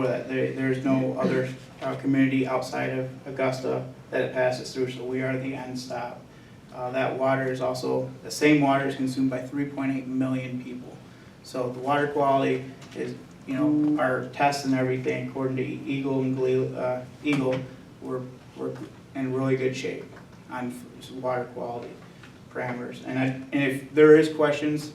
for that. There's no other community outside of Augusta that it passes through, so we are the end stop. That water is also, the same water is consumed by 3.8 million people. So the water quality is, you know, our tests and everything, according to Eagle, we're in really good shape on water quality parameters. And if there is questions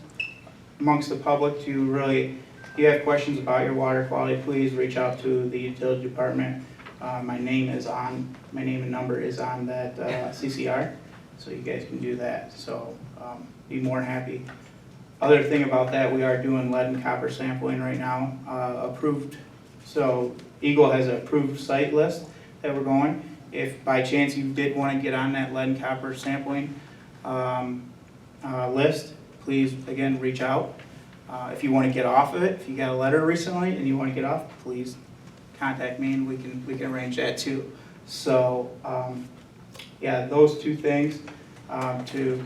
amongst the public to really, if you have questions about your water quality, please reach out to the utility department. My name and number is on that CCR, so you guys can do that. So be more happy. Other thing about that, we are doing lead and copper sampling right now, approved. So Eagle has an approved site list that we're going. If by chance you did want to get on that lead and copper sampling list, please again reach out. If you want to get off of it, if you got a letter recently and you want to get off, please contact me and we can arrange that too. So yeah, those two things to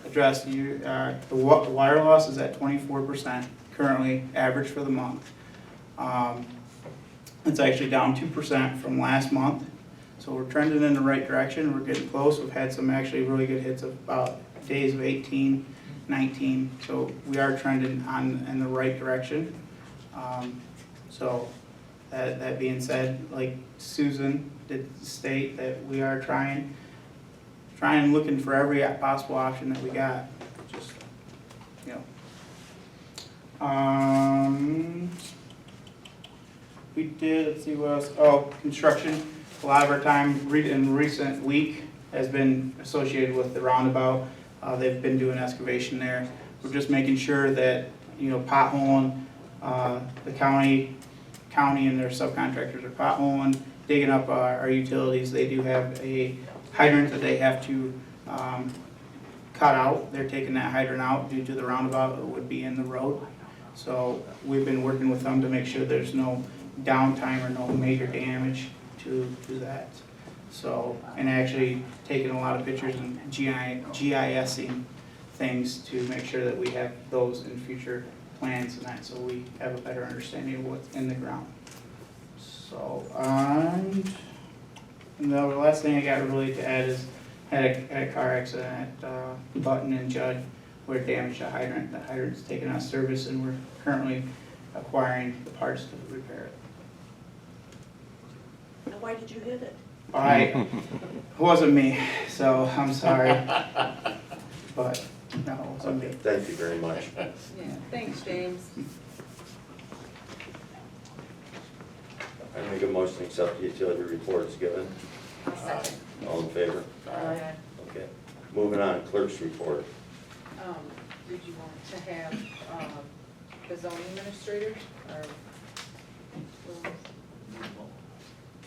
address. The water loss is at 24% currently, average for the month. It's actually down 2% from last month. So we're trending in the right direction. We're getting close. We've had some actually really good hits of about days of 18, 19. So we are trending in the right direction. So that being said, like Susan did state, that we are trying and looking for every possible option that we got. Just, you know. We did, let's see what else. Oh, construction. A lot of our time in recent week has been associated with the roundabout. They've been doing excavation there. We're just making sure that, you know, potholing, the county and their subcontractors are potholing, digging up our utilities. They do have a hydrant that they have to cut out. They're taking that hydrant out due to the roundabout. It would be in the road. So we've been working with them to make sure there's no downtime or no major damage to that. So, and actually taking a lot of pictures and GISing things to make sure that we have those in future plans and that, so we have a better understanding of what's in the ground. So, and the last thing I got really to add is had a car accident at Button and Judd where it damaged a hydrant. The hydrant's taken out of service and we're currently acquiring the parts to repair it. And why did you hit it? It wasn't me, so I'm sorry. But no, it wasn't me. Thank you very much. Yeah, thanks, James. I make a motion to accept the utility reports given. I'll second. All in favor? Aye. Okay. Moving on, clerk's report. Did you want to have the zoning administrator or?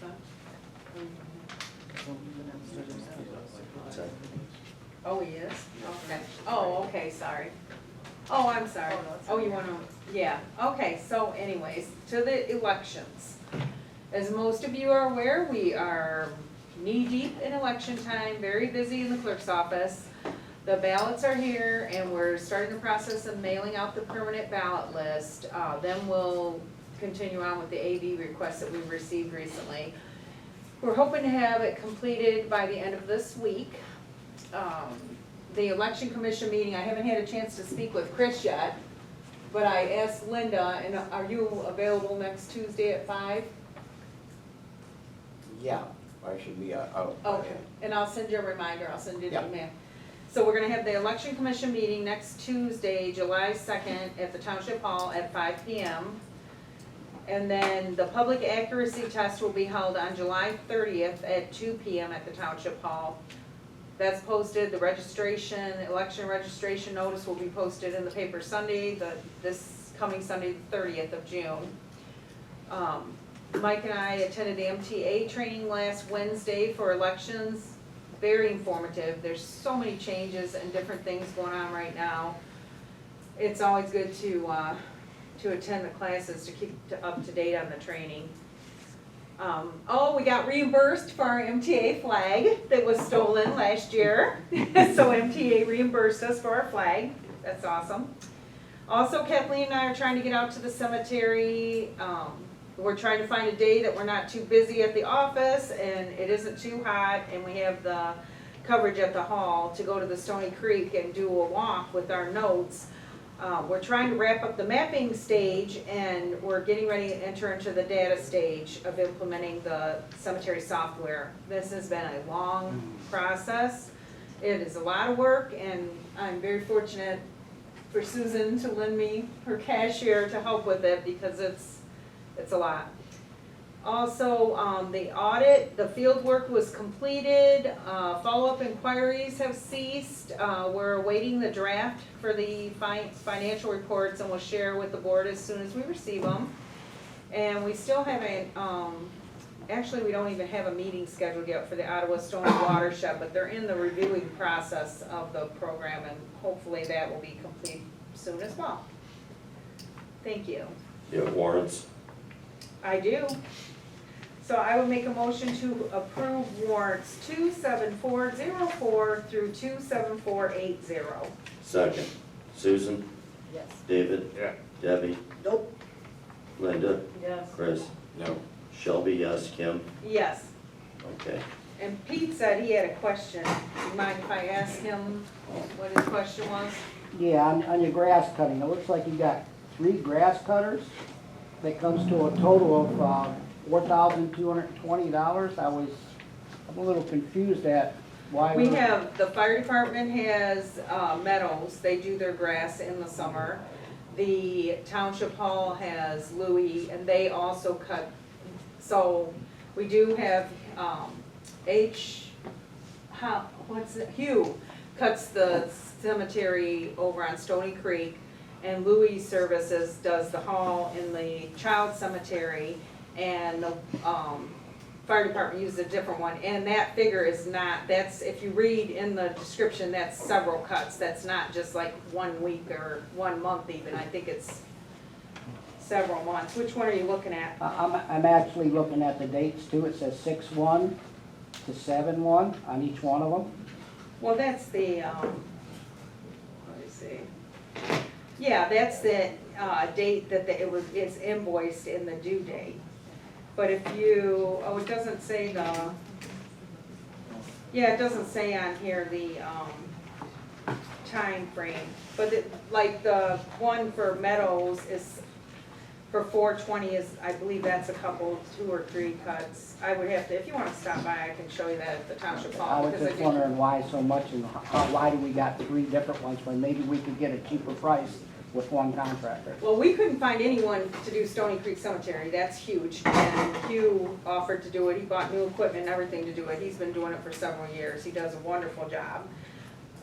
Huh? Oh, he is? Okay. Oh, okay, sorry. Oh, I'm sorry. Oh, you want to, yeah. Okay, so anyways, to the elections. As most of you are aware, we are knee-deep in election time, very busy in the clerk's office. The ballots are here, and we're starting the process of mailing out the permanent ballot list. Then we'll continue on with the AV requests that we've received recently. We're hoping to have it completed by the end of this week. The election commission meeting, I haven't had a chance to speak with Chris yet, but I asked Linda, and are you available next Tuesday at 5? Yeah, I should be out. Okay, and I'll send you a reminder, I'll send you an Yep. email. So we're gonna have the election commission meeting next Tuesday, July 2nd, at the Township Hall at 5 p.m. And then the public accuracy test will be held on July 30th at 2 p.m. at the Township Hall. That's posted, the registration, election registration notice will be posted in the paper Sunday, this coming Sunday, the 30th of June. Mike and I attended the MTA training last Wednesday for elections. Very informative. There's so many changes and different things going on right now. It's always good to attend the classes to keep up to date on the training. We got reimbursed for our MTA flag that was stolen last year. So MTA reimbursed us for our flag. That's awesome. Also, Kathleen and I are trying to get out to the cemetery. we're trying to find a day that we're not too busy at the office and it isn't too hot and we have the coverage at the hall to go to the Stony Creek and do a walk with our notes. We're trying to wrap up the mapping stage and we're getting ready to enter into the data stage of implementing the cemetery software. This has been a long process. It is a lot of work and I'm very fortunate for Susan to lend me her cashier to help with it because it's a lot. Also, the audit, the field work was completed, follow-up inquiries have ceased. We're awaiting the draft for the financial reports and we'll share with the board as soon as we receive them. And we still haven't, actually we don't even have a meeting scheduled yet for the Ottawa Stony Watershed, but they're in the reviewing process of the program and hopefully that will be complete soon as well. Thank you. You have warrants? I do. So I would make a motion to approve warrants 27404 through 27480. Second. Susan? Yes. David? Yeah. Debbie? Nope. Linda? Yes. Chris? No. Shelby, yes. Kim? Yes. Okay. And Pete said he had a question. Do you mind if I ask him what his question was? Yeah, on your grass cutting, it looks like you got 3 grass cutters. That comes to a total of $4,220. I'm a little confused at why. We have, the fire department has Meadows, they do their grass in the summer. The Township Hall has Louis, and they also cut, so we do have Hugh cuts the cemetery over on Stony Creek, and Louis Services does the hall in the child cemetery, and the fire department uses a different one, and that figure is not, that's, if you read in the description, that's several cuts, that's not just like 1 week or 1 month even, I think it's several months. Which one are you looking at? I'm actually looking at the dates too. It says 6/1 to 7/1 on each one of them. Well, that's the, let me see. Yeah, that's the date that it's invoiced in the due date. But if you, oh, it doesn't say the, yeah, it doesn't say on here the time frame. But like the one for Meadows is, for 4/20 is, I believe that's a couple, 2 or 3 cuts. I would have to, if you want to stop by, I can show you that at the Township I Hall. was because just do- wondering why so much and why do we got 3 different ones when maybe we could get a cheaper price with one contractor. Well, we couldn't find anyone to do Stony Creek Cemetery, that's huge, and Hugh offered to do it, he bought new equipment and everything to do it, he's been doing it for several years, he does a wonderful job.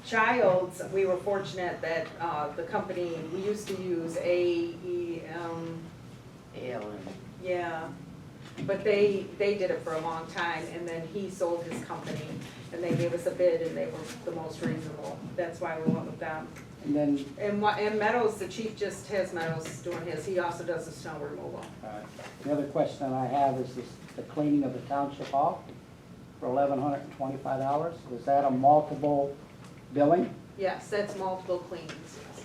Child's, we were fortunate that the company, we used to use yeah, but they did it for a long time, and then he sold his company, and they gave us a bid, and they were the most reasonable, that's why we went with them. And then And Meadows, the chief just has Meadows doing his, he also does the snow removal. the other question I have is the cleaning of the Township Hall for $1,125. Is that a multiple billing? Yes, that's multiple cleanings, yes.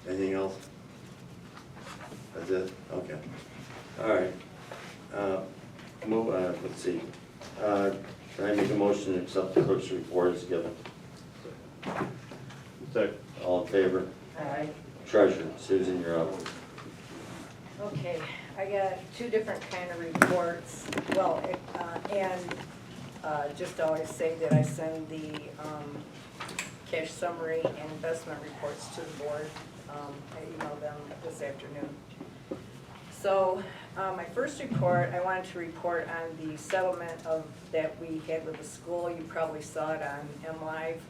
Anything else? That's it? Okay. All right. Let's see. Can I make a motion to accept the clerk's report as given? Second. All in favor? Aye. Treasurer, Susan, you're up. Okay, I got 2 different kind of reports. Well, just always say that I send the cash summary and investment reports to the board. I emailed them this afternoon. So, my first report, I wanted to report on the settlement that we had with the school. You probably saw it on MLive.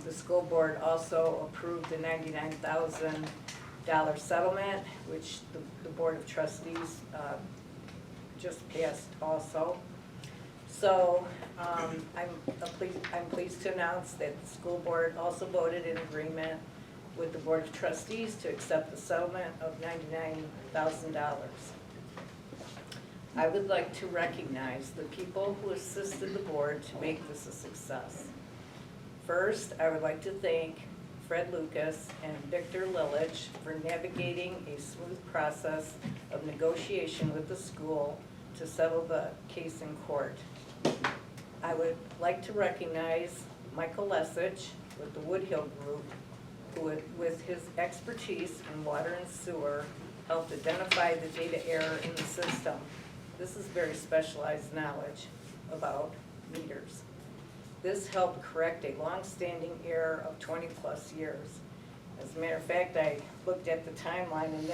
The school board also approved the $99,000 settlement, which the Board of Trustees just passed also. So I'm pleased to announce that the school board also voted in agreement with the Board of Trustees to accept the settlement of $99,000. I would like to recognize the people who assisted the board to make this a success. First, I would like to thank Fred Lucas and Victor Lilich for navigating a smooth process of negotiation with the school to settle the case in court. I would like to recognize Michael Lesich with the Woodhill Group, who with his expertise in water and sewer helped identify the data error in the system. This is very specialized knowledge about meters. This helped correct a long-standing error of 20-plus years. As a matter of fact, I looked at the timeline and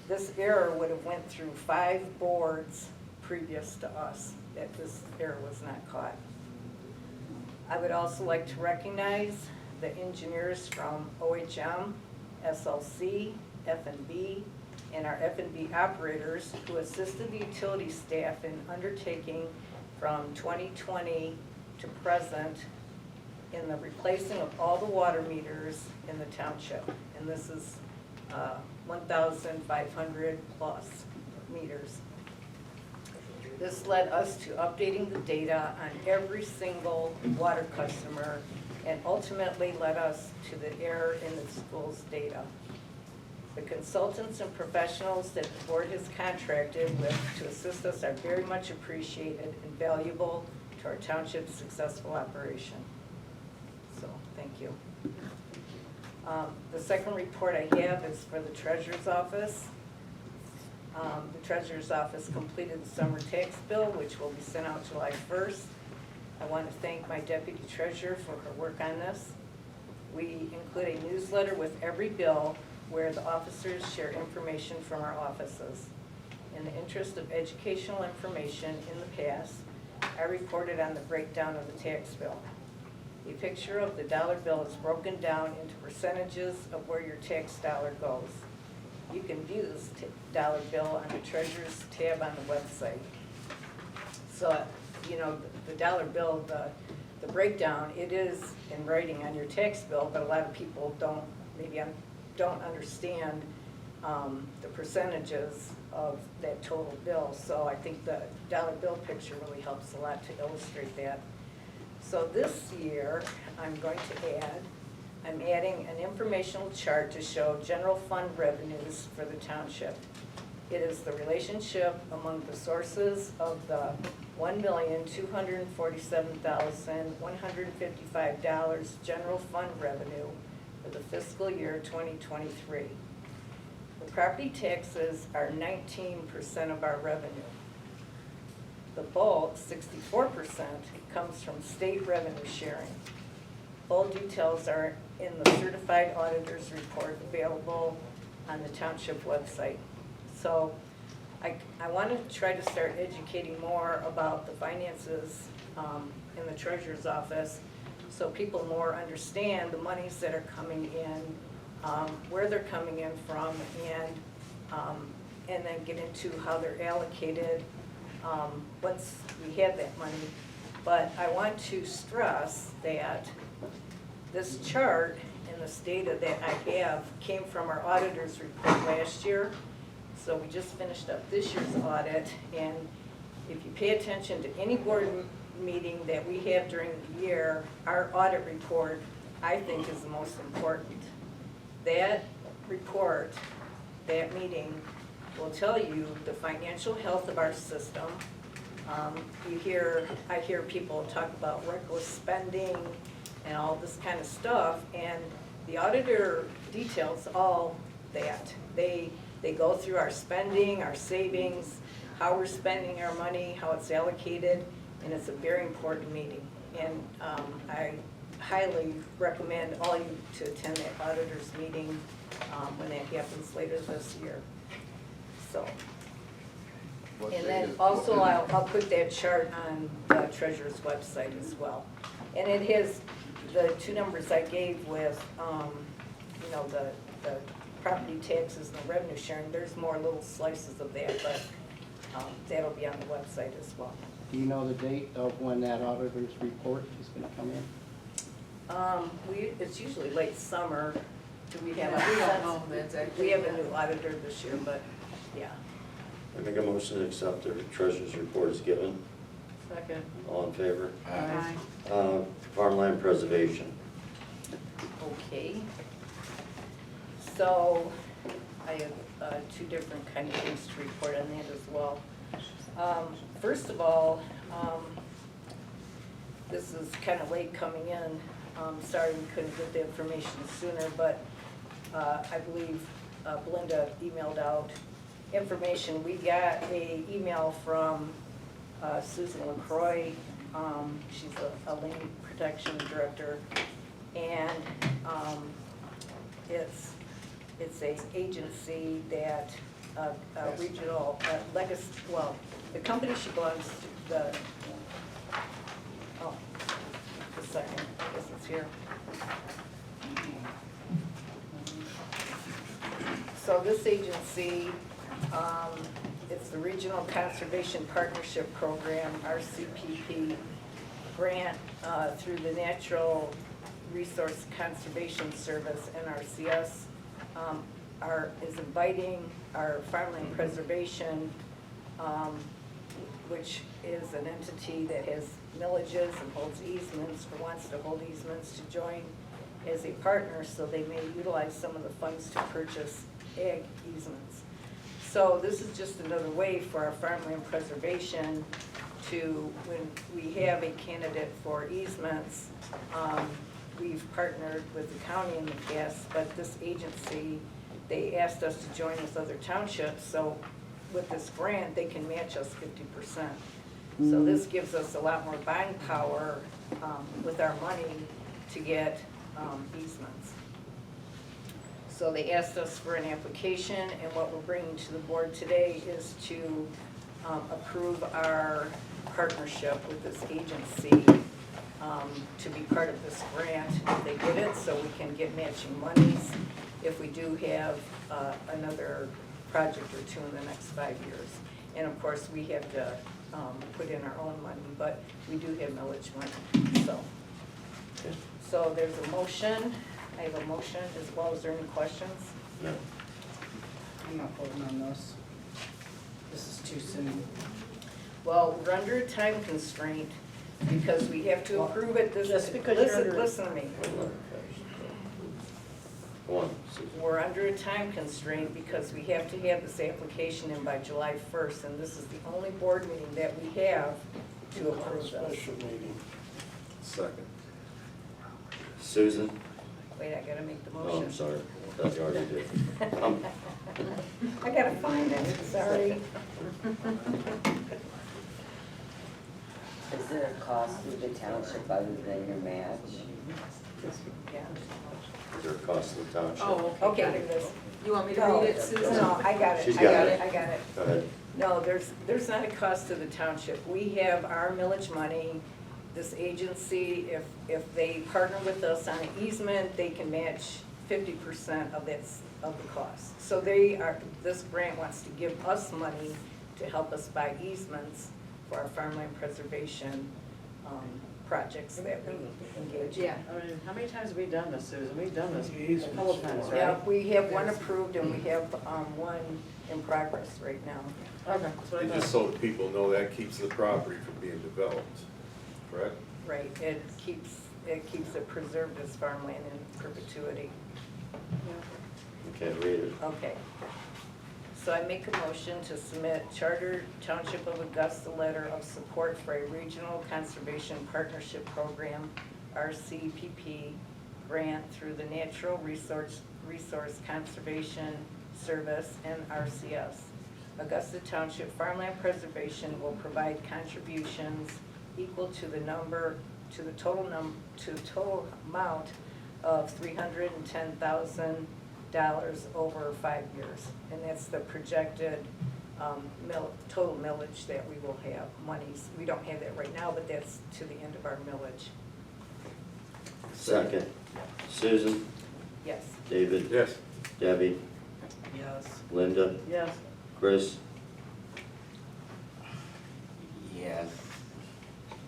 this error would have went through 5 boards previous to us, that this error was not caught. I would also like to recognize the engineers from OHM, SLC, F&B, and our F&B operators who assisted the utility staff in undertaking from 2020 to present in the replacing of all the water meters in the township. And this is 1,500 plus meters. This led us to updating the data on every single water customer and ultimately led us to the error in the school's data. The consultants and professionals that the board has contracted with to assist us are very much appreciated and valuable to our township's successful operation. So, thank you. The second report I have is for the treasurer's office. The treasurer's office completed the summer tax bill, which will be sent out July 1st. I want to thank my deputy treasurer for her work on this. We include a newsletter with every bill where the officers share information from our offices. In the interest of educational information in the past, I reported on the breakdown of the tax bill. A picture of the dollar bill is broken down into percentages of where your tax dollar goes. You can view this dollar bill on the treasurer's tab on the website. So, you know, the dollar bill, the breakdown, it is in writing on your tax bill, but a lot of people don't understand the percentages of that total bill. So I think the dollar bill picture really helps a lot to illustrate that. So this year, I'm adding an informational chart to show general fund revenues for the township. It is the relationship among the sources of the $1,247,155 general fund revenue for the fiscal year 2023. The property taxes are 19% of our revenue. The bulk, 64%, comes from state revenue sharing. Full details are in the certified auditor's report available on the township website. So I want to try to start educating more about the finances in the treasurer's office so people more understand the monies that are coming in, where they're coming in from, and then get into how they're allocated once we have that money. But I want to stress that this chart and this data that I have came from our auditor's report last year. So we just finished up this year's audit, and if you pay attention to any board meeting that we have during the year, our audit report, I think, is the most important. That report, that meeting, will tell you the financial health of our system. I hear people talk about reckless spending and all this kind of stuff, and the auditor details all that. They go through our spending, our savings, how we're spending our money, how it's allocated, and it's a very important meeting. And I highly recommend all you to attend that auditor's meeting when that happens later this year. So, and then also I'll put that chart on the treasurer's website as well. And it has the two numbers I gave with, you know, the property taxes and the revenue sharing. There's more little slices of that, but that'll be on the website as well. Do you know the date of when that auditor's report is going to come in? It's usually late summer. Do we have? We don't know if that's actually. We have a new auditor this year, but yeah. I make a motion to accept the treasurer's report as given. Second. All in favor? Aye. Farmland preservation. Okay. So I have two different kind of things to report on that as well. First of all, this is kind of late coming in. Sorry we couldn't get the information sooner, but I believe Belinda emailed out information. We got an email from Susan LaCroix. She's a lane protection director, and it's a agency that regional legacy. Well, the company she belongs to. Just a second. I guess it's here. So this agency, it's the Regional Conservation Partnership Program, RCPP, grant through the Natural Resource Conservation Service, NRCS, is inviting our farmland preservation, which is an entity that has millages and holds easements, or wants to hold easements, to join as a partner, so they may utilize some of the funds to purchase ag easements. So this is just another way for our farmland preservation to, when we have a candidate for easements, we've partnered with the county in the past, but this agency, they asked us to join with other townships, so with this grant, they can match us 50%. So this gives us a lot more buying power with our money to get easements. So they asked us for an application, and what we're bringing to the board today is to approve our partnership with this agency to be part of this grant if they get it, so we can get matching monies if we do have another project or two in the next 5 years. And of course, we have to put in our own money, but we do have millage money, so. So there's a motion. I have a motion as well. Is there any questions? No. I'm not voting on this. This is too soon. Well, we're under a time constraint because we have to approve it this. Just because you're under- Listen to me. Go on, Susan. We're under a time constraint because we have to have this application in by July 1st, and this is the only board meeting that we have to approve this. Special meeting. Second. Susan? Wait, I gotta make the Oh, motion. I'm sorry. I thought you already did. I gotta find it, sorry. Is there a cost to the township other than your match? Yeah. Is there a cost to the township? Oh, okay, Okay, got here it. it is. You want me to No, read it, Susan? No, I got it, She's I got got it. it, I got it. Go ahead. No, there's not a cost to the township. We have our millage money. This agency, if they partner with us on an easement, they can match 50% of the cost. So this grant wants to give us money to help us buy easements for our farmland preservation projects that we engage in. Yeah. I mean, how many times have we done this, Susan? We've done this a couple of times, right? Yeah, we have one approved and we have one in progress right now. Okay, that's what I And just thought. so people know, that keeps the property from being developed, correct? Right, it keeps it preserved as farmland in perpetuity. Okay, read it. Okay. So I make a motion to submit Charter Township of Augusta letter of support for a regional conservation partnership program, RCPP, grant through the Natural Resource Conservation Service, NRCS. Augusta Township Farmland Preservation will provide contributions equal to the total amount of $310,000 over 5 years. And that's the projected total millage that we will have, monies. We don't have that right now, but that's to the end of our millage. Second. Susan? Yes. David? Yes. Debbie? Yes. Linda? Yes. Chris? Yes.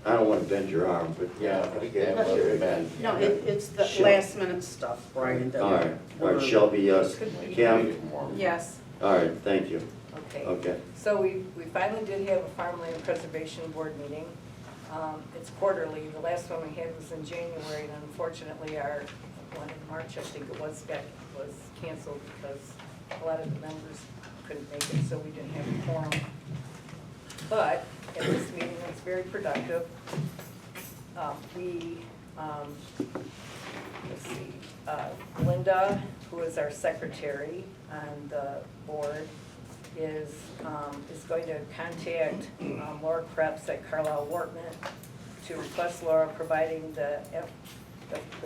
I don't want to bend your arm, but yeah. Yeah, sure, man. No, it's the Sure. last minute stuff, Brian. that All right, all right, we're- Shelby, yes. Kim? Yes. All right, thank you. Okay. Okay. So we finally did have a farmland preservation board meeting. It's quarterly. The last one we had was in January, and unfortunately, our one in March, I think it was canceled because a lot of the members couldn't make it, so we didn't have a quorum. But at this meeting, it was very productive. Let's see, Linda, who is our secretary on the board, is going to contact Laura Krebs at Carlisle Wortman to request Laura providing the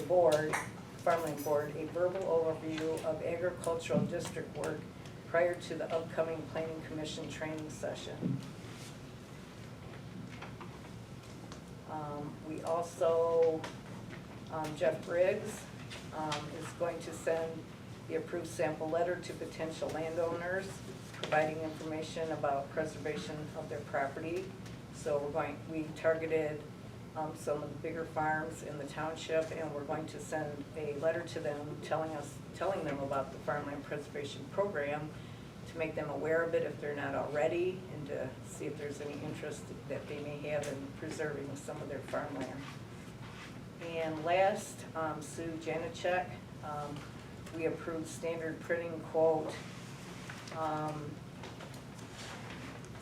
board, farmland board, a verbal overview of agricultural district work prior to the upcoming planning commission training session. We also, Jeff Briggs is going to send the approved sample letter to potential landowners, providing information about preservation of their property. So we targeted some of the bigger farms in the township, and we're going to send a letter to them telling them about the farmland preservation program, to make them aware of it if they're not already, and to see if there's any interest that they may have in preserving some of their farmland. And last, Sue Janacek, we approved standard printing quote.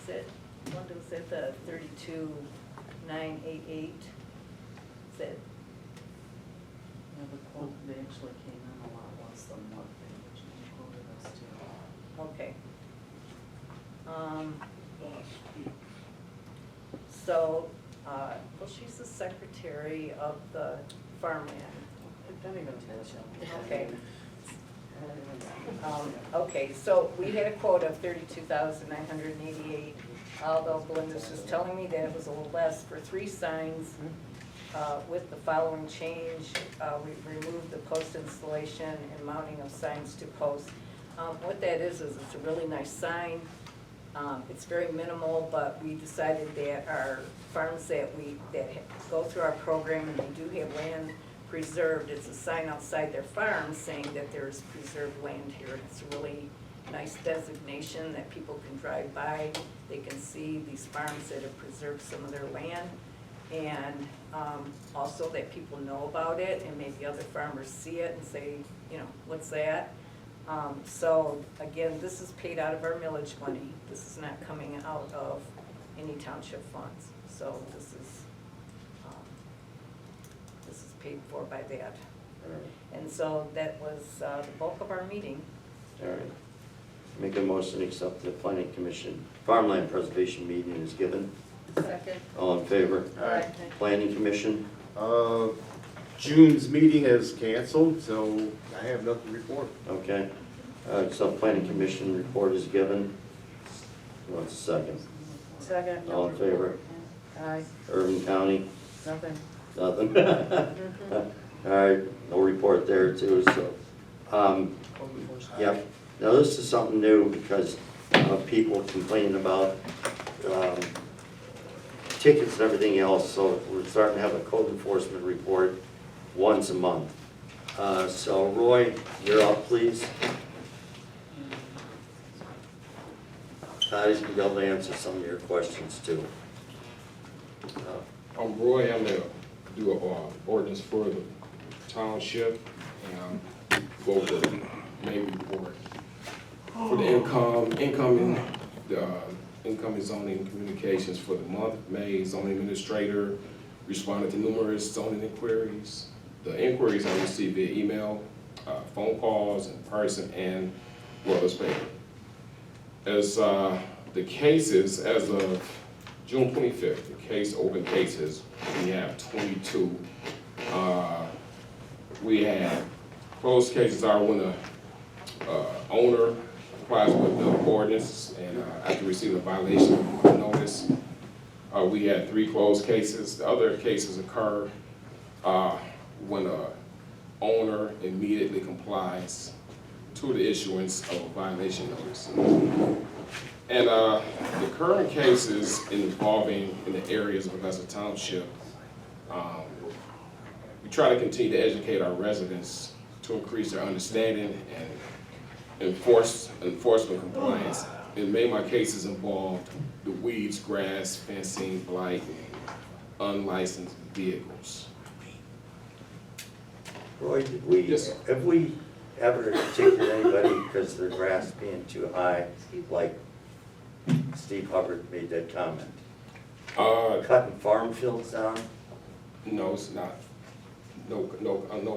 Is it the 32,988? Is it? Yeah, the quote, they actually came in a lot less than what they originally quoted us to. Okay. So, well, she's the secretary of the farmland. Don't even touch them. Okay. Okay, so we had a quote of 32,988, although Belinda's just telling me that it was a little less for 3 signs with the following change. We removed the post installation and mounting of signs to posts. What that is it's a really nice sign. It's very minimal, but we decided that our farms that go through our program and they do have land preserved, it's a sign outside their farm saying that there's preserved land here. It's a really nice designation that people can drive by. They can see these farms that have preserved some of their land, and also that people know about it, and maybe other farmers see it and say, you know, what's that? So again, this is paid out of our millage money. This is not coming out of any township funds. So this is paid for by that. All right. And so that was the bulk of our meeting. All right. Make a motion to accept the planning commission farmland preservation meeting is given. Second. All in favor? Aye. Planning commission? June's meeting is canceled, so I have nothing to report. Okay. So planning commission report is given. Who wants a second? Second. All in favor? Aye, Urban County? nothing. Nothing? All right, no report there too, so. Yeah, now this is something new because of people complaining about tickets and everything else, so we're starting to have a code enforcement report once a month. So Roy, you're up, please. Patty's gonna be able to answer some of your questions too. I'm Roy, I'm gonna do an ordinance for the township, and go over the main report. For the incoming zoning communications for the month of May, zoning administrator responded to numerous zoning inquiries. The inquiries I received via email, phone calls, in person, and Royals paper. As the cases, as of June 25th, the open cases, we have 22. We have closed cases are when a owner complies with the ordinance and after receiving a violation notice. We had 3 closed cases. The other cases occur when a owner immediately complies to the issuance of a violation notice. And the current cases involving in the areas of Augusta Township, we try to continue to educate our residents to increase their understanding and enforcement compliance. In many of my cases involved the weeds, grass, fencing, blight, and unlicensed vehicles. Roy, did we, Yes, sir. have we ever ticketed anybody because of their grass being too high, like Steve Hubbard made that comment? Cutting farm fields down? No, it's not. No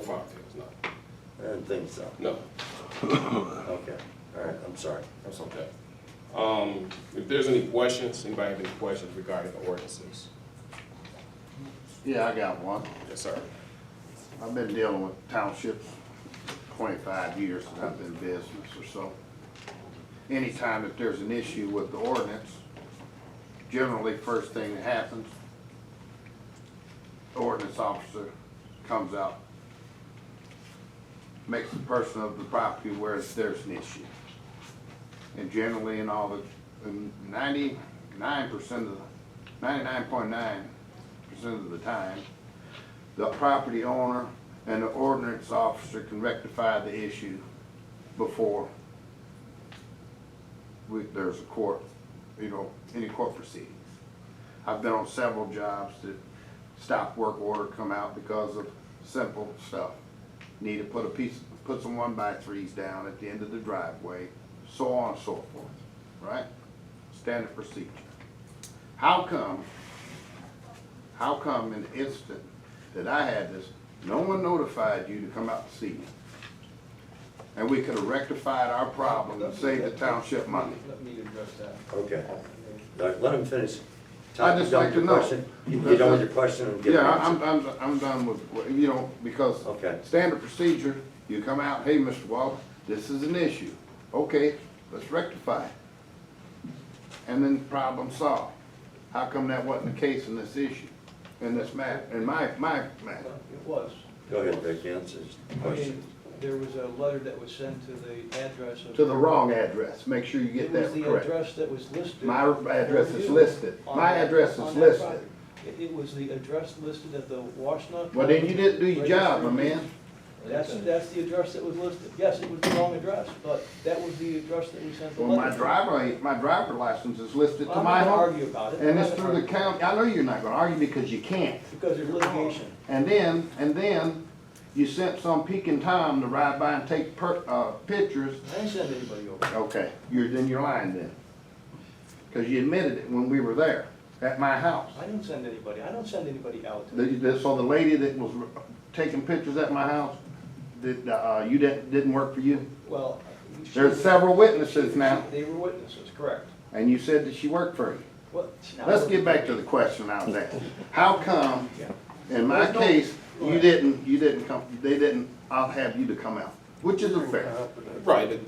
farm fields, no. I didn't think so. No, Okay, all right, I'm sorry. that's okay. If there's any questions, anybody have any questions regarding the ordinances? Yeah, I got one. Yes, sir. I've been dealing with townships 25 years since I've been in business or so. Anytime that there's an issue with the ordinance, generally first thing that happens, the ordinance officer comes out, makes the person of the property aware that there's an issue. And generally in all the, 99% of the, 99.9% of the time, the property owner and the ordinance officer can rectify the issue before there's a court, any court proceedings. I've been on several jobs that stop work order come out because of simple stuff. Need to put some 1x3s down at the end of the driveway, so on and so forth, right? Standard procedure. How come in the instant that I had this, no one notified you to come out to see me? And we could have rectified our problem and saved the township money. Let me address that. Okay. Let him finish. I'd just like to know. You done with your question? And give Yeah, an answer? I'm done with, because Okay. standard procedure, you come out, hey, Mr. Walker, this is an issue. Okay, let's rectify it. And then problem solved. How come that wasn't the case in this issue, in this matter, in my matter? It was. Go ahead, Vic, answer his I question. mean, there was a letter that was sent to the address of. To the wrong address, make sure you get that It was the correct. address that was listed. My address for is you listed. on My that- address is on that listed. property. It was the address listed at the Washtenaw. Well, then you didn't do your job, my man. That's the address that was listed. Yes, it was the wrong address, but that was the address that we sent the Well, letter. my driver license is listed Well, to I'm my not gonna home. argue about it. And I'm it's not through gonna the argue. county. I know you're not gonna argue because you can't. Because there's litigation. And then you sent some peeking Tom to ride by and take pictures. I didn't send anybody over. Okay, you're lying then. Cause you admitted it when we were there, at my house. I didn't send anybody. I don't send anybody out. So the lady that was taking pictures at my house, didn't work for you? Well. There's several witnesses now, They were witnesses, correct. and you said that she worked for you. Well, Let's get back to the question I was asking. How come, in my case, they didn't, I'll have you to come out, which is fair. Right,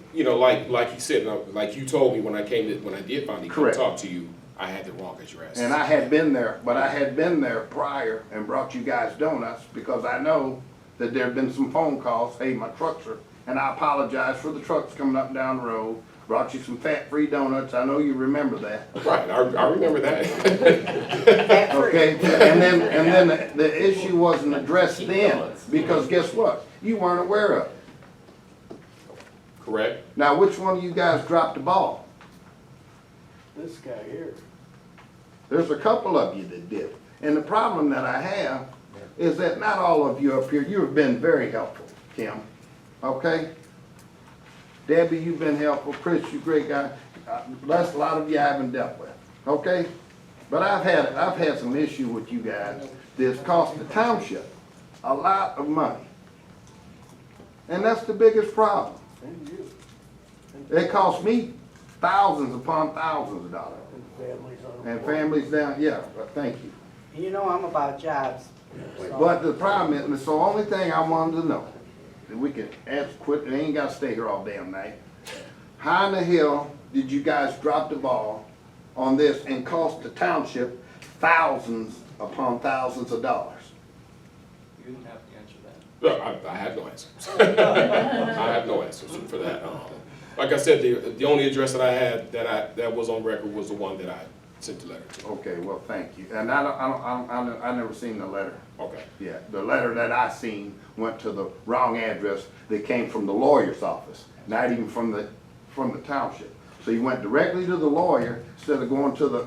like you said, like you told me when I did finally come Correct. talk to you, I had the wrong address. And I had been there, but I had been there prior and brought you guys donuts because I know that there'd been some phone calls, hey, my trucks are, and I apologize for the trucks coming up and down the road. Brought you some fat-free donuts, I know you remember that. Right, I remember that. Okay, and then the issue wasn't addressed then, because guess what? You weren't aware of it. Correct? Now, which one of you guys dropped the ball? This guy here. There's a couple of you that did. And the problem that I have is that not all of you up here, you have been very helpful, Kim, okay? Debbie, you've been helpful. Chris, you're a great guy. Bless a lot of you I haven't dealt with, okay? But I've had some issue with you guys that's cost the township a lot of money. And that's the biggest problem. It cost me thousands upon thousands of dollars. And families down, yeah, but thank you. You know I'm about jobs. so- But the problem is, and it's the only thing I wanted to know, that we can ask, quit, and ain't gotta stay here all damn night. How in the hell did you guys drop the ball on this and cost the township thousands upon thousands of dollars? You didn't have to answer that. No, I have no answers. I have no answers for that. Like I said, the only address that I had that was on record was the one that I sent the letter to. Okay, well, thank you. And I never seen the letter. Okay. Yeah, the letter that I seen went to the wrong address that came from the lawyer's office, not even from the township. So you went directly to the lawyer instead of going to the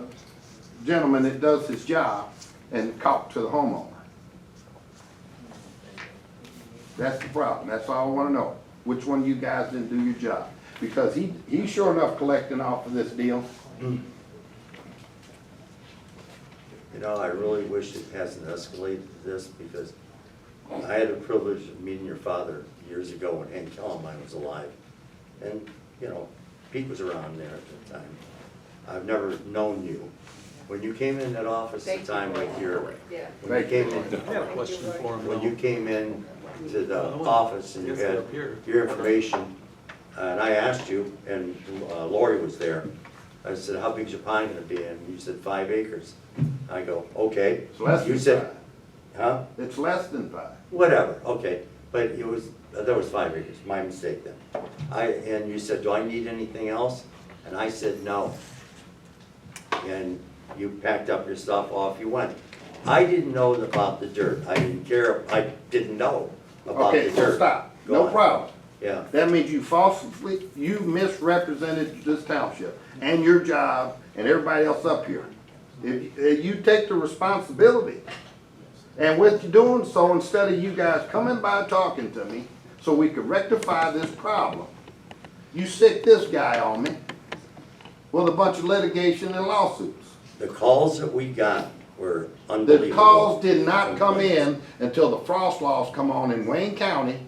gentleman that does his job and talk to the homeowner. That's the problem. That's all I wanna know. Which one of you guys didn't do your job? Because he's sure enough collecting off of this deal. You know, I really wish it hasn't escalated to this because I had the privilege of meeting your father years ago when Hank Kellman was alive. And, you know, Pete was around there at the time. I've never known you. When you came in that office at the time, like Yeah. when you came in, I have a question for him. when you came in to the office and you had your information, and I asked you, and Lori was there, I said, how big's your pond gonna be? And you said 5 acres. I go, okay. It's less You than said, 5. huh? It's less than 5. Whatever, okay, but it was, there was 5 acres, my mistake then. And you said, do I need anything else? And I said, no. And you packed up your stuff, off you went. I didn't know about the dirt, I didn't care, I didn't know about the Okay, dirt. so stop. Go No on. problem. Yeah, That means you misrepresented this township and your job and everybody else up here. If you take the responsibility, and with doing so, instead of you guys coming by talking to me so we could rectify this problem, you sick this guy on me with a bunch of litigation and lawsuits. the calls that we got were The unbelievable. calls did not come in until the frost laws come on in Wayne County,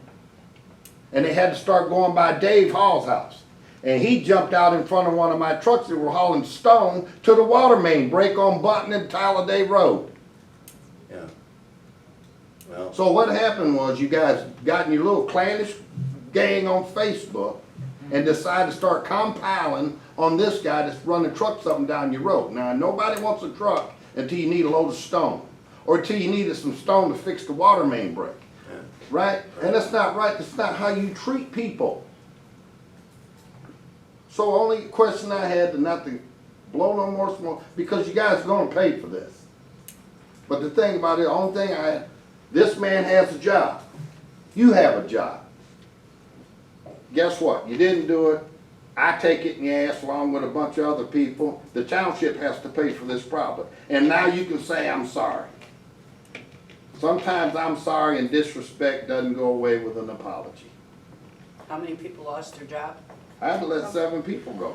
and they had to start going by Dave Hall's house. And he jumped out in front of one of my trucks that were hauling stone to the water main break on Button and Talladay Road. Yeah. Well, So what happened was you guys got in your little clannish gang on Facebook and decided to start compiling on this guy that's running trucks up and down your road. Now, nobody wants a truck until you need a load of stone, or until you needed some stone to fix the water main break, yeah. right? And that's not right, that's not how you treat people. So only question I had, to not to blow no more smoke, because you guys are gonna pay for this. But the thing about it, the only thing this man has a job. You have a job. Guess what? You didn't do it. I take it in the ass along with a bunch of other people. The township has to pay for this problem. And now you can say, I'm sorry. Sometimes I'm sorry and disrespect doesn't go away with an apology. How many people lost their job? I had to let 7 people go.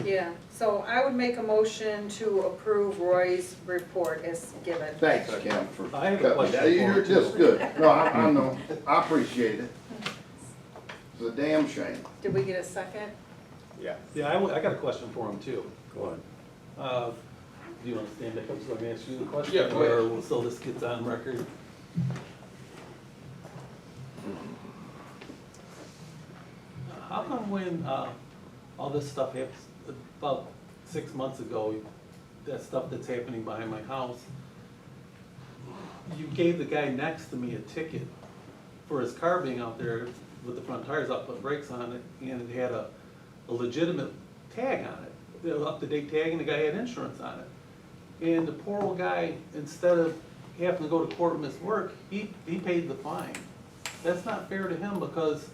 Yeah, so I would make a motion to approve Roy's report as given. Thanks, Kim, for I have a cutting me question down. for You're him, just too. good. No, I know. I appreciate it. It's a damn shame. Did we get a second? Yeah. Yeah, I got a question for him too. Go on. Do you want to stand back up so I can ask you the question? Yeah, go ahead. Or so this gets on record? How come when, all this stuff happens, about 6 months ago, that stuff that's happening behind my house, you gave the guy next to me a ticket for his car being out there with the front tires up, put brakes on it, and it had a legitimate tag on it, the up-to-date tag, and the guy had insurance on it. And the poor old guy, instead of having to go to court and miss work, he paid the fine. That's not fair to him, because